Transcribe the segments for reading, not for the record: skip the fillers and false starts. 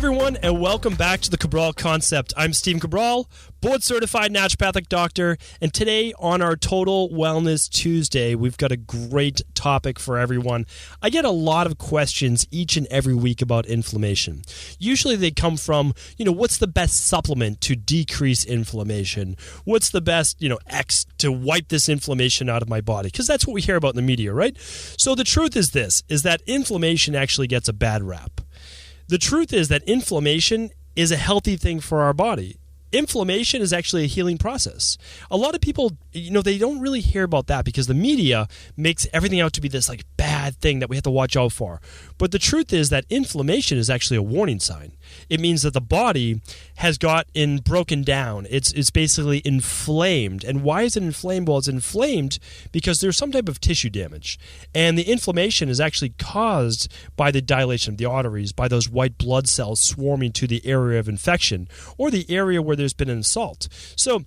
everyone, and welcome back to the Cabral Concept. I'm Steve Cabral, board-certified naturopathic doctor, and today on our Total Wellness Tuesday, we've got a great topic for everyone. I get a lot of questions each and every week about inflammation. Usually they come from, what's the best supplement to decrease inflammation? What's the best, X to wipe this inflammation out of my body? Because that's what we hear about in the media, right? So the truth is this, is that inflammation actually gets a bad rap. The truth is that inflammation is a healthy thing for our body. Inflammation is actually a healing process. A lot of people, they don't really hear about that because the media makes everything out to be this bad thing that we have to watch out for. But the truth is that inflammation is actually a warning sign. It means that the body has broken down. It's basically inflamed. And why is it inflamed? Well, it's inflamed because there's some type of tissue damage. And the inflammation is actually caused by the dilation of the arteries, by those white blood cells swarming to the area of infection or the area where there's been an assault. So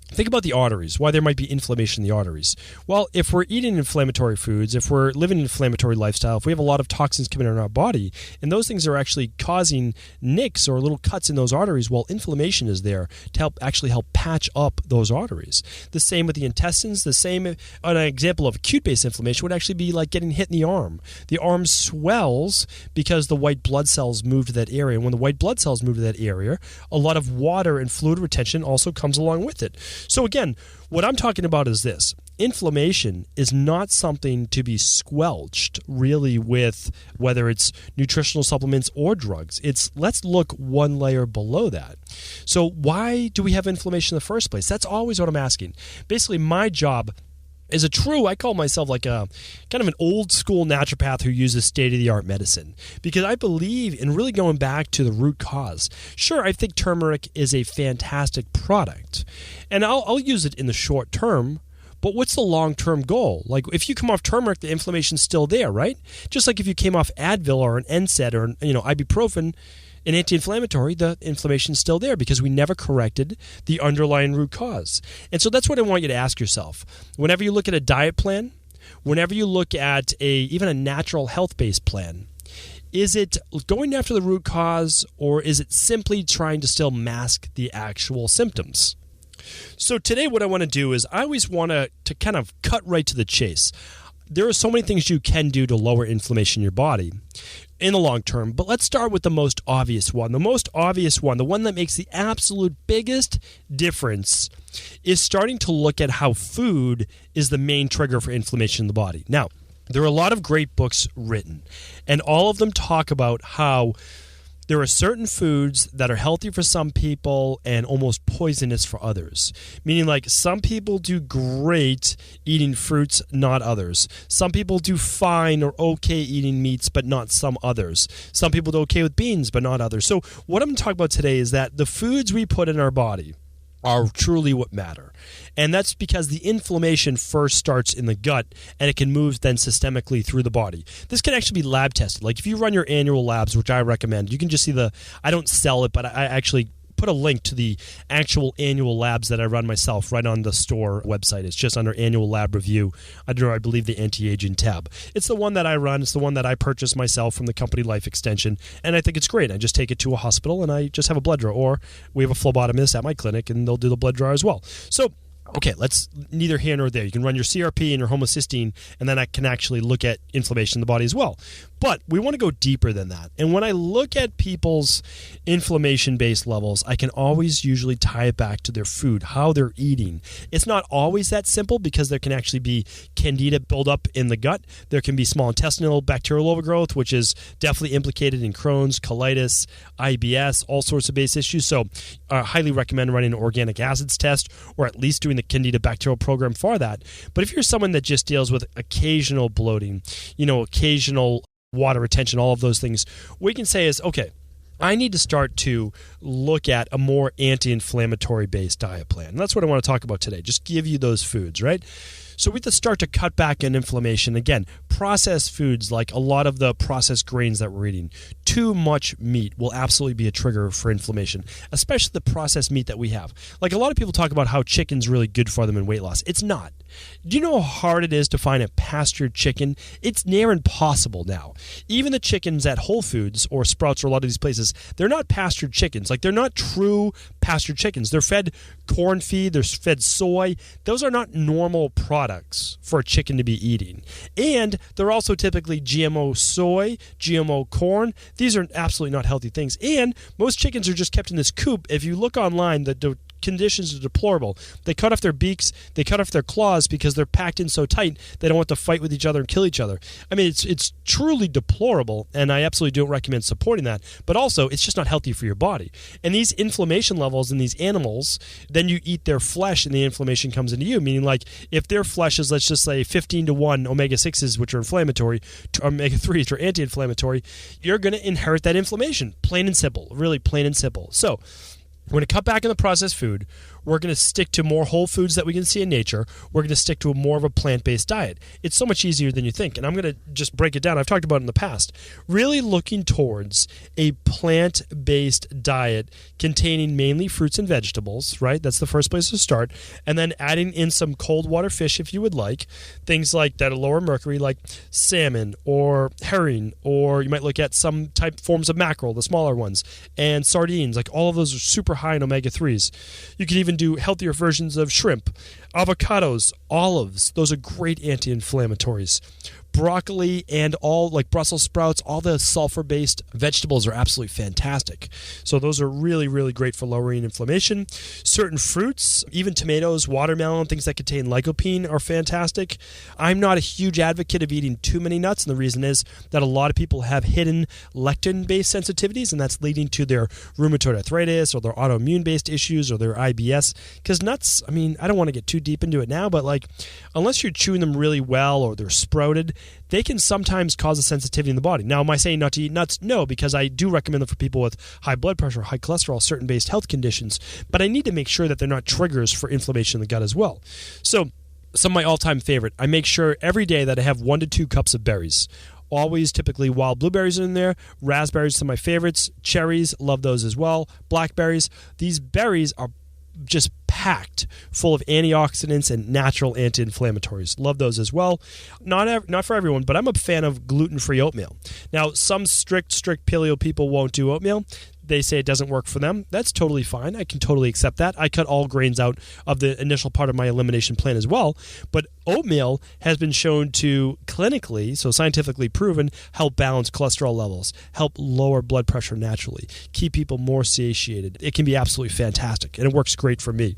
think about the arteries, why there might be inflammation in the arteries. Well, if we're eating inflammatory foods, if we're living an inflammatory lifestyle, if we have a lot of toxins coming in our body, and those things are actually causing nicks or little cuts in those arteries, well, inflammation is there to help patch up those arteries. The same with the intestines. The same, an example of acute-based inflammation would actually be like getting hit in the arm. The arm swells because the white blood cells move to that area. And when the white blood cells move to that area, a lot of water and fluid retention also comes along with it. So again, what I'm talking about is this. Inflammation is not something to be squelched really with whether it's nutritional supplements or drugs. Let's look one layer below that. So why do we have inflammation in the first place? That's always what I'm asking. Basically, my job is I call myself like a kind of an old school naturopath who uses state-of-the-art medicine because I believe in really going back to the root cause. Sure, I think turmeric is a fantastic product, and I'll use it in the short term, but what's the long-term goal? Like if you come off turmeric, the inflammation's still there, right? Just like if you came off Advil or an NSAID or ibuprofen, an anti-inflammatory, the inflammation's still there because we never corrected the underlying root cause. And so that's what I want you to ask yourself. Whenever you look at a diet plan, whenever you look at even a natural health-based plan, is it going after the root cause or is it simply trying to still mask the actual symptoms? So today what I want to do is I always want to kind of cut right to the chase. There are so many things you can do to lower inflammation in your body in the long term, but let's start with the most obvious one. The most obvious one, the one that makes the absolute biggest difference, is starting to look at how food is the main trigger for inflammation in the body. Now, there are a lot of great books written, and all of them talk about how there are certain foods that are healthy for some people and almost poisonous for others. Meaning like some people do great eating fruits, not others. Some people do fine or okay eating meats, but not some others. Some people do okay with beans, but not others. So what I'm going to talk about today is that the foods we put in our body are truly what matter. And that's because the inflammation first starts in the gut and it can move then systemically through the body. This can actually be lab tested. Like if you run your annual labs, which I recommend, you can just see I don't sell it, but I actually put a link to the actual annual labs that I run myself right on the store website. It's just under annual lab review under, I believe, the anti-aging tab. It's the one that I run. It's the one that I purchased myself from the company Life Extension, and I think it's great. I just take it to a hospital and I just have a blood draw, or we have a phlebotomist at my clinic and they'll do the blood draw as well. So okay, let's neither here nor there. You can run your CRP and your homocysteine, and then I can actually look at inflammation in the body as well. But we want to go deeper than that. And when I look at people's inflammation-based levels, I can always usually tie it back to their food, how they're eating. It's not always that simple because there can actually be candida buildup in the gut. There can be small intestinal bacterial overgrowth, which is definitely implicated in Crohn's, colitis, IBS, all sorts of base issues. So I highly recommend running an organic acids test or at least doing the candida bacterial program for that. But if you're someone that just deals with occasional bloating, occasional water retention, all of those things, what we can say is, okay, I need to start to look at a more anti-inflammatory based diet plan. And that's what I want to talk about today. Just give you those foods, right? So we have to start to cut back on inflammation. Again, processed foods like a lot of the processed grains that we're eating, too much meat will absolutely be a trigger for inflammation, especially the processed meat that we have. Like a lot of people talk about how chicken's really good for them in weight loss. It's not. Do you know how hard it is to find a pastured chicken? It's near impossible now. Even the chickens at Whole Foods or Sprouts or a lot of these places, they're not pastured chickens. Like they're not true pastured chickens. They're fed corn feed, they're fed soy. Those are not normal products for a chicken to be eating. And they're also typically GMO soy, GMO corn. These are absolutely not healthy things. And most chickens are just kept in this coop. If you look online, the conditions are deplorable. They cut off their beaks, they cut off their claws because they're packed in so tight they don't want to fight with each other and kill each other. I mean, it's truly deplorable, and I absolutely don't recommend supporting that. But also, it's just not healthy for your body. And these inflammation levels in these animals, then you eat their flesh and the inflammation comes into you, meaning like if their flesh is, let's just say, 15-to-1 omega-6s, which are inflammatory, to omega-3s, which are anti-inflammatory, you're going to inherit that inflammation. Plain and simple. Really plain and simple. So we're going to cut back on the processed food. We're going to stick to more whole foods that we can see in nature. We're going to stick to more of a plant-based diet. It's so much easier than you think. And I'm going to just break it down. I've talked about it in the past. Really looking towards a plant-based diet containing mainly fruits and vegetables, right? That's the first place to start. And then adding in some cold water fish if you would like. Things like that are lower mercury, like salmon or herring, or you might look at some type forms of mackerel, the smaller ones, and sardines. Like all of those are super high in omega-3s. You could even do healthier versions of shrimp, avocados, olives. Those are great anti-inflammatories. Broccoli and all like Brussels sprouts, all the sulfur-based vegetables are absolutely fantastic. So those are really, really great for lowering inflammation. Certain fruits, even tomatoes, watermelon, things that contain lycopene are fantastic. I'm not a huge advocate of eating too many nuts, and the reason is that a lot of people have hidden lectin-based sensitivities, and that's leading to their rheumatoid arthritis or their autoimmune-based issues or their IBS. Because nuts, I mean, I don't want to get too deep into it now, but like unless you're chewing them really well or they're sprouted, they can sometimes cause a sensitivity in the body. Now, am I saying not to eat nuts? No, because I do recommend them for people with high blood pressure, high cholesterol, certain based health conditions. But I need to make sure that they're not triggers for inflammation in the gut as well. So some of my all-time favorite, I make sure every day that I have 1 to 2 cups of berries. Always typically wild blueberries are in there. Raspberries, some of my favorites. Cherries, love those as well. Blackberries. These berries are just packed full of antioxidants and natural anti-inflammatories. Love those as well. Not for everyone, but I'm a fan of gluten-free oatmeal. Now, some strict paleo people won't do oatmeal. They say it doesn't work for them. That's totally fine. I can totally accept that. I cut all grains out of the initial part of my elimination plan as well. But oatmeal has been shown to clinically, so scientifically proven, help balance cholesterol levels, help lower blood pressure naturally, keep people more satiated. It can be absolutely fantastic, and it works great for me.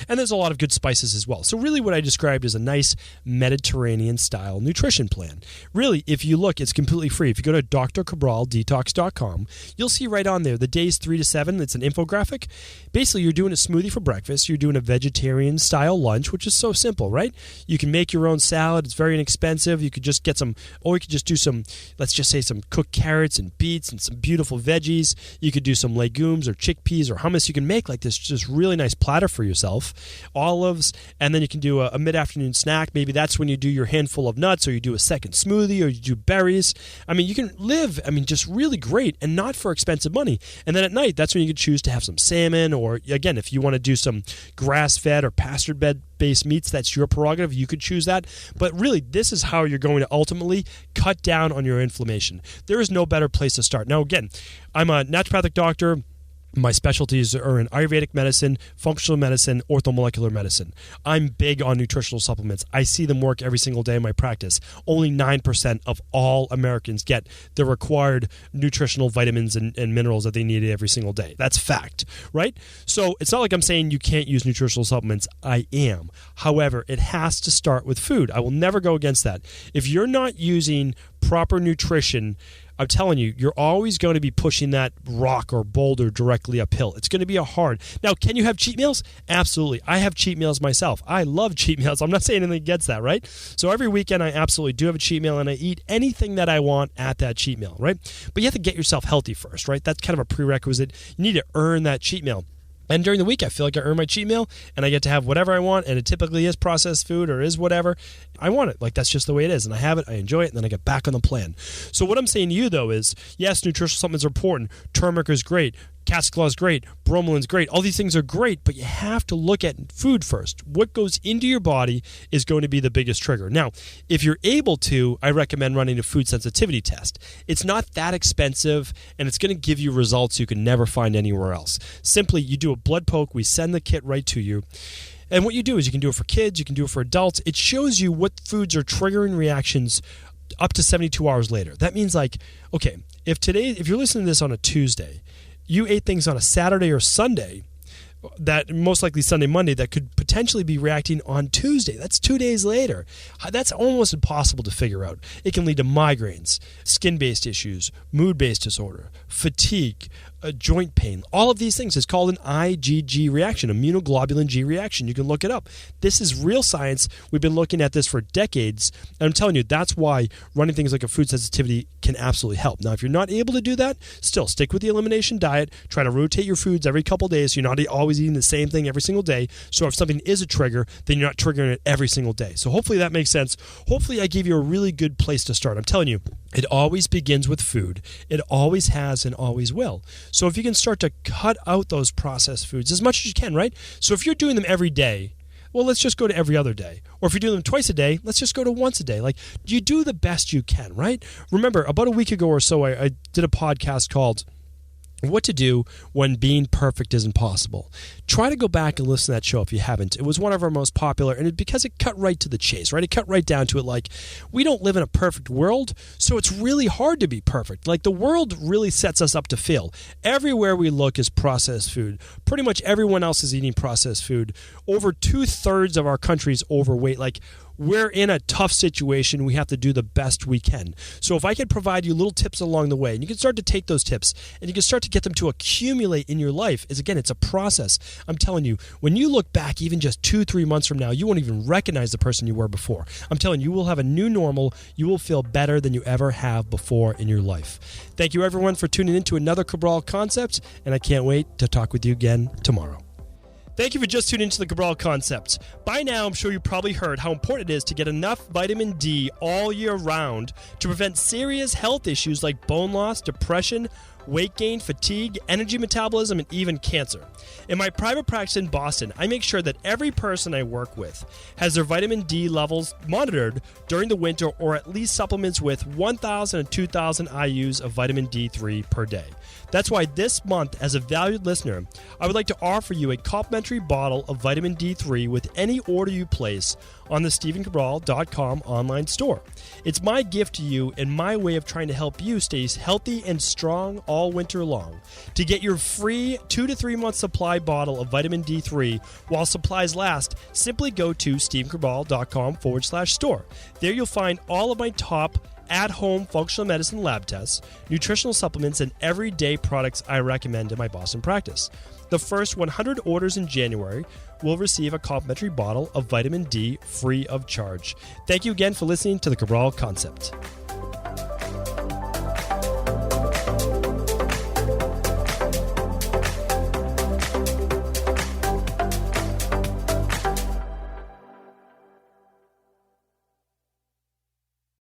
And there's a lot of good spices as well. So really what I described is a nice Mediterranean-style nutrition plan. Really, if you look, it's completely free. If you go to drcabraldetox.com, you'll see right on there the days 3 to 7. It's an infographic. Basically, you're doing a smoothie for breakfast. You're doing a vegetarian-style lunch, which is so simple, right? You can make your own salad. It's very inexpensive. You could just get some, or you could just do some, let's just say some cooked carrots and beets and some beautiful veggies. You could do some legumes or chickpeas or hummus. You can make like this just really nice platter for yourself. Olives, and then you can do a mid-afternoon snack. Maybe that's when you do your handful of nuts, or you do a second smoothie, or you do berries. I mean, you can live, just really great and not for expensive money. And then at night, that's when you can choose to have some salmon, or again, if you want to do some grass-fed or pastured-based meats, that's your prerogative. You could choose that. But really, this is how you're going to ultimately cut down on your inflammation. There is no better place to start. Now, again, I'm a naturopathic doctor. My specialties are in Ayurvedic medicine, functional medicine, orthomolecular medicine. I'm big on nutritional supplements. I see them work every single day in my practice. Only 9% of all Americans get the required nutritional vitamins and minerals that they need every single day. That's fact, right? So it's not like I'm saying you can't use nutritional supplements. I am. However, it has to start with food. I will never go against that. If you're not using proper nutrition, I'm telling you, you're always going to be pushing that rock or boulder directly uphill. It's going to be hard. Now, can you have cheat meals? Absolutely. I have cheat meals myself. I love cheat meals. I'm not saying anything against that, right? So every weekend, I absolutely do have a cheat meal, and I eat anything that I want at that cheat meal, right? But you have to get yourself healthy first, right? That's kind of a prerequisite. You need to earn that cheat meal. And during the week, I feel like I earn my cheat meal and I get to have whatever I want, and it typically is processed food or is whatever. I want it. Like, that's just the way it is. And I have it, I enjoy it, and then I get back on the plan. So what I'm saying to you, though, is yes, nutritional supplements are important. Turmeric is great. Cat's claw is great. Bromolin's great. All these things are great, but you have to look at food first. What goes into your body is going to be the biggest trigger. Now, if you're able to, I recommend running a food sensitivity test. It's not that expensive, and it's going to give you results you can never find anywhere else. Simply, you do a blood poke. We send the kit right to you. And what you do is you can do it for kids. You can do it for adults. It shows you what foods are triggering reactions up to 72 hours later. That means, like, okay, if you're listening to this on a Tuesday, you ate things on a Saturday or Sunday, that most likely Sunday, Monday, that could potentially be reacting on Tuesday. That's 2 days later. That's almost impossible to figure out. It can lead to migraines, skin-based issues, mood-based disorder, fatigue, joint pain. All of these things is called an IgG reaction, immunoglobulin G reaction. You can look it up. This is real science. We've been looking at this for decades. And I'm telling you, that's why running things like a food sensitivity can absolutely help. Now, if you're not able to do that, still stick with the elimination diet. Try to rotate your foods every couple of days. You're not always eating the same thing every single day. So if something is a trigger, then you're not triggering it every single day. So hopefully that makes sense. Hopefully I gave you a really good place to start. I'm telling you, it always begins with food. It always has and always will. So if you can start to cut out those processed foods as much as you can, right? So if you're doing them every day, well, let's just go to every other day. Or if you're doing them twice a day, let's just go to once a day. Like, you do the best you can, right? Remember, about a week ago or so, I did a podcast called What to Do When Being Perfect Isn't Possible. Try to go back and listen to that show if you haven't. It was one of our most popular, and because it cut right to the chase, right? It cut right down to it. Like, we don't live in a perfect world, so it's really hard to be perfect. Like, the world really sets us up to fail. Everywhere we look is processed food. Pretty much everyone else is eating processed food. Over 2/3 of our country is overweight. Like, we're in a tough situation. We have to do the best we can. So if I could provide you little tips along the way, and you can start to take those tips, and you can start to get them to accumulate in your life, again, it's a process. I'm telling you, when you look back even just 2-3 months from now, you won't even recognize the person you were before. I'm telling you, you will have a new normal. You will feel better than you ever have before in your life. Thank you, everyone, for tuning in to another Cabral Concept, and I can't wait to talk with you again tomorrow. Thank you for just tuning into the Cabral Concept. By now, I'm sure you probably heard how important it is to get enough vitamin D all year round to prevent serious health issues like bone loss, depression, weight gain, fatigue, energy metabolism, and even cancer. In my private practice in Boston, I make sure that every person I work with has their vitamin D levels monitored during the winter, or at least supplements with 1,000 and 2,000 IUs of vitamin D3 per day. That's why this month, as a valued listener, I would like to offer you a complimentary bottle of vitamin D3 with any order you place on the StephenCabral.com online store. It's my gift to you and my way of trying to help you stay healthy and strong all winter long. To get your free 2 to 3 month supply bottle of vitamin D3 while supplies last, simply go to StephenCabral.com/store. There you'll find all of my top at-home functional medicine lab tests, nutritional supplements, and everyday products I recommend in my Boston practice. The first 100 orders in January will receive a complimentary bottle of vitamin D free of charge. Thank you again for listening to the Cabral Concept.